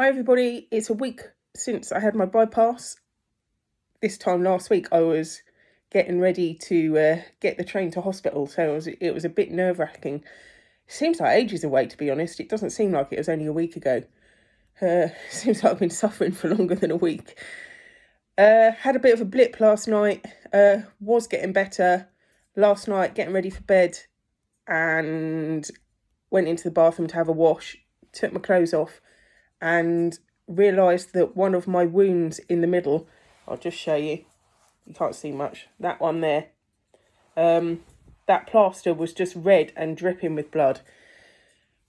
Hi everybody, it's a week since I had my bypass. This time last week I was getting ready to get the train to hospital, so it was a bit nerve-wracking. It seems like ages away, to be honest. It doesn't seem like it was only a week ago. Seems like I've been suffering for longer than a week. Had a bit of a blip last night, was getting better. Last night, getting ready for bed, and went into the bathroom to have a wash, took my clothes off, and realised that one of my wounds in the middle, I'll just show you, you can't see much, that one there, that plaster was just red and dripping with blood.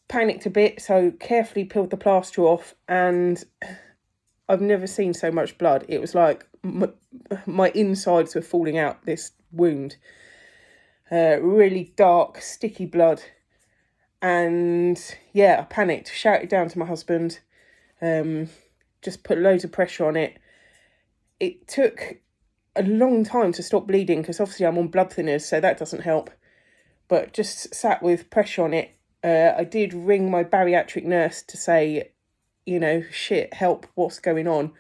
Panicked a bit, so carefully peeled the plaster off, and I've never seen so much blood. It was like my insides were falling out, this wound. Really dark, sticky blood. And yeah, I panicked, shouted down to my husband, just put loads of pressure on it. It took a long time to stop bleeding because obviously I'm on blood thinners, so that doesn't help. But just sat with pressure on it. I did ring my bariatric nurse to say, shit, help, what's going on?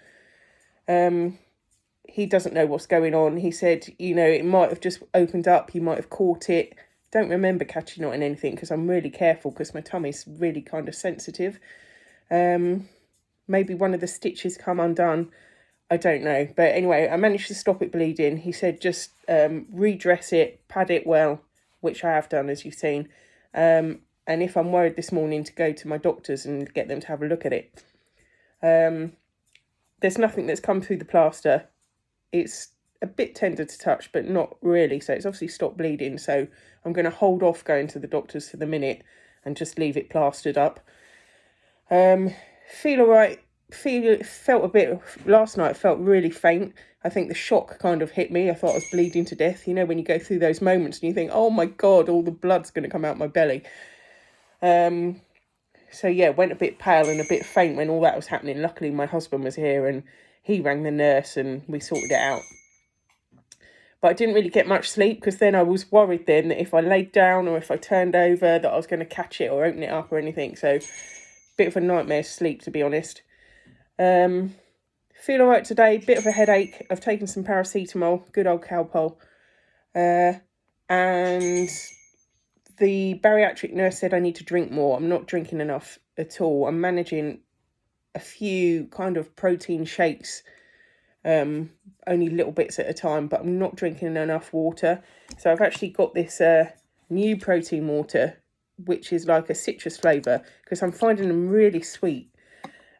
He doesn't know what's going on. He said, it might have just opened up, he might have caught it. Don't remember catching it in anything because I'm really careful because my tummy's really kind of sensitive. Maybe one of the stitches come undone. I don't know. But anyway, I managed to stop it bleeding. He said just redress it, pad it well, which I have done, as you've seen. And if I'm worried this morning, to go to my doctors and get them to have a look at it. There's nothing that's come through the plaster. It's a bit tender to touch, but not really. So it's obviously stopped bleeding. So I'm going to hold off going to the doctors for the minute and just leave it plastered up. Feel all right. Felt a bit, last night felt really faint. I think the shock kind of hit me. I thought I was bleeding to death. When you go through those moments and you think, oh my God, all the blood's going to come out my belly. So yeah, went a bit pale and a bit faint when all that was happening. Luckily my husband was here and he rang the nurse and we sorted it out. But I didn't really get much sleep because then I was worried then that if I laid down or if I turned over that I was going to catch it or open it up or anything. So bit of a nightmare sleep, to be honest. Feel all right today, bit of a headache. I've taken some paracetamol, good old Calpol. And the bariatric nurse said I need to drink more. I'm not drinking enough at all. I'm managing a few kind of protein shakes, only little bits at a time, but I'm not drinking enough water. So I've actually got this new protein water, which is like a citrus flavour, because I'm finding them really sweet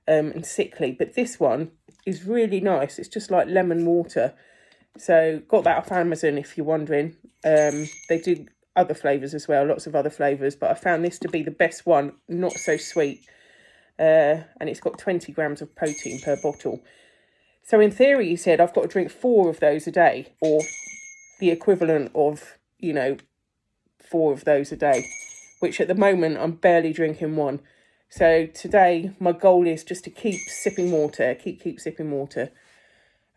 and sickly. But this one is really nice. It's just like lemon water. So got that off Amazon if you're wondering. They do other flavours as well, lots of other flavours, but I found this to be the best one, not so sweet. And it's got 20 grams of protein per bottle. So in theory, he said, I've got to drink 4 of those a day, or the equivalent of, 4 of those a day, which at the moment I'm barely drinking 1. So today my goal is just to keep sipping water, keep sipping water.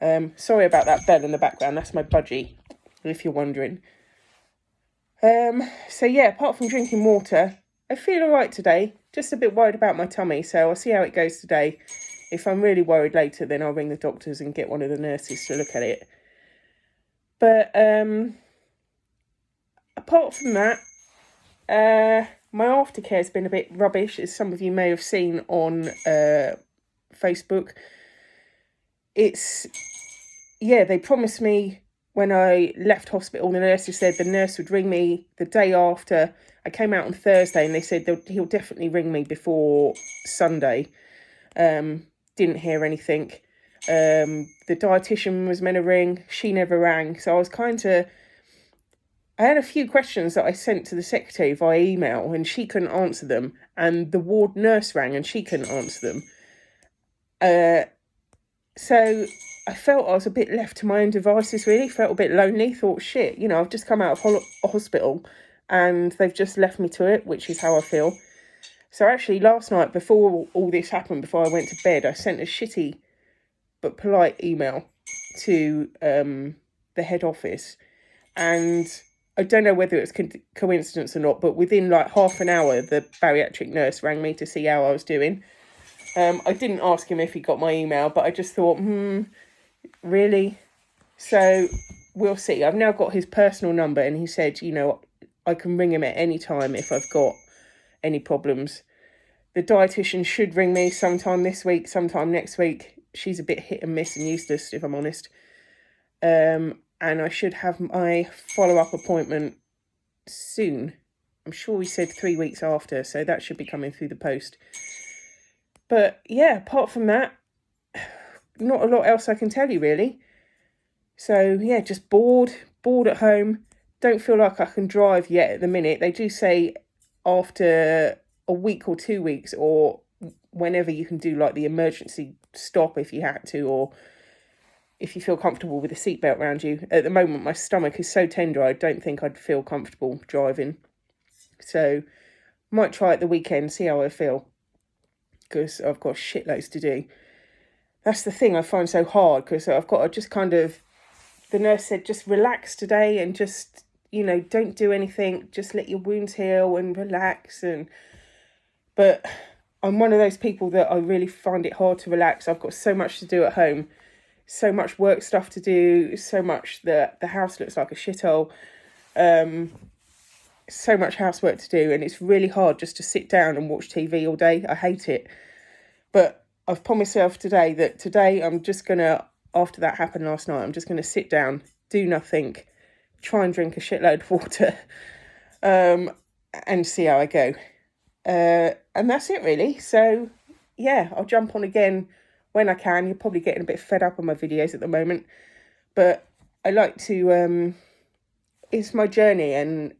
Sorry about that bell in the background, that's my budgie, if you're wondering. So yeah, apart from drinking water, I feel all right today. Just a bit worried about my tummy, so I'll see how it goes today. If I'm really worried later, then I'll ring the doctors and get one of the nurses to look at it. But apart from that, my aftercare has been a bit rubbish, as some of you may have seen on Facebook. They promised me when I left hospital, the nurses said the nurse would ring me the day after. I came out on Thursday and they said he'll definitely ring me before Sunday. Didn't hear anything. The dietitian was meant to ring. She never rang. So I had a few questions that I sent to the secretary via email and she couldn't answer them. And the ward nurse rang and she couldn't answer them. So I felt I was a bit left to my own devices, really. Felt a bit lonely. Thought, shit, I've just come out of hospital and they've just left me to it, which is how I feel. So actually last night, before all this happened, before I went to bed, I sent a shitty but polite email to the head office. And I don't know whether it was coincidence or not, but within like half an hour, the bariatric nurse rang me to see how I was doing. I didn't ask him if he got my email, but I just thought, really? So we'll see. I've now got his personal number, and he said, I can ring him at any time if I've got any problems. The dietitian should ring me sometime this week, sometime next week. She's a bit hit and miss and useless, if I'm honest. And I should have my follow-up appointment soon. I'm sure he said 3 weeks after, so that should be coming through the post. But yeah, apart from that, not a lot else I can tell you, really. So yeah, just bored at home. Don't feel like I can drive yet at the minute. They do say after a week or 2 weeks, or whenever, you can do like the emergency stop if you had to, or if you feel comfortable with a seatbelt around you. At the moment, my stomach is so tender, I don't think I'd feel comfortable driving. So might try it the weekend, see how I feel, because I've got shitloads to do. That's the thing I find so hard, because I've got to just kind of, the nurse said, just relax today and just, don't do anything. Just let your wounds heal and relax. But I'm one of those people that I really find it hard to relax. I've got so much to do at home, so much work stuff to do, so much that the house looks like a shithole. So much housework to do, and it's really hard just to sit down and watch TV all day. I hate it. But I've promised myself today that today I'm just going to, after that happened last night, I'm just going to sit down, do nothing, try and drink a shitload of water, and see how I go. And that's it, really. So, yeah, I'll jump on again when I can. You're probably getting a bit fed up on my videos at the moment. But I like to, it's my journey. And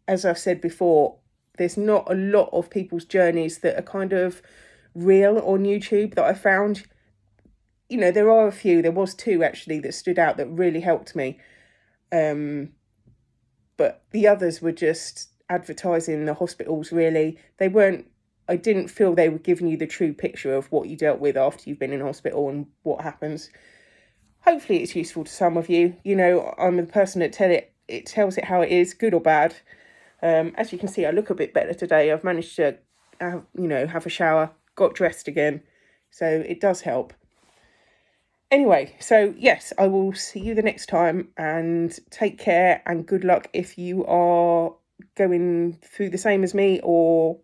as I've said before, there's not a lot of people's journeys that are kind of real on YouTube that I found. There are a few. There was 2 actually that stood out that really helped me. But the others were just advertising the hospitals, really. I didn't feel they were giving you the true picture of what you dealt with after you've been in hospital and what happens. Hopefully it's useful to some of you. I'm the person that tells it how it is, good or bad. As you can see, I look a bit better today. I've managed to, have a shower, got dressed again. So it does help. Anyway, so yes, I will see you the next time, and take care and good luck if you are going through the same as me, or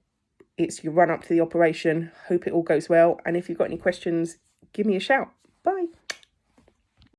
it's your run up to the operation. Hope it all goes well. And if you've got any questions, give me a shout. Bye.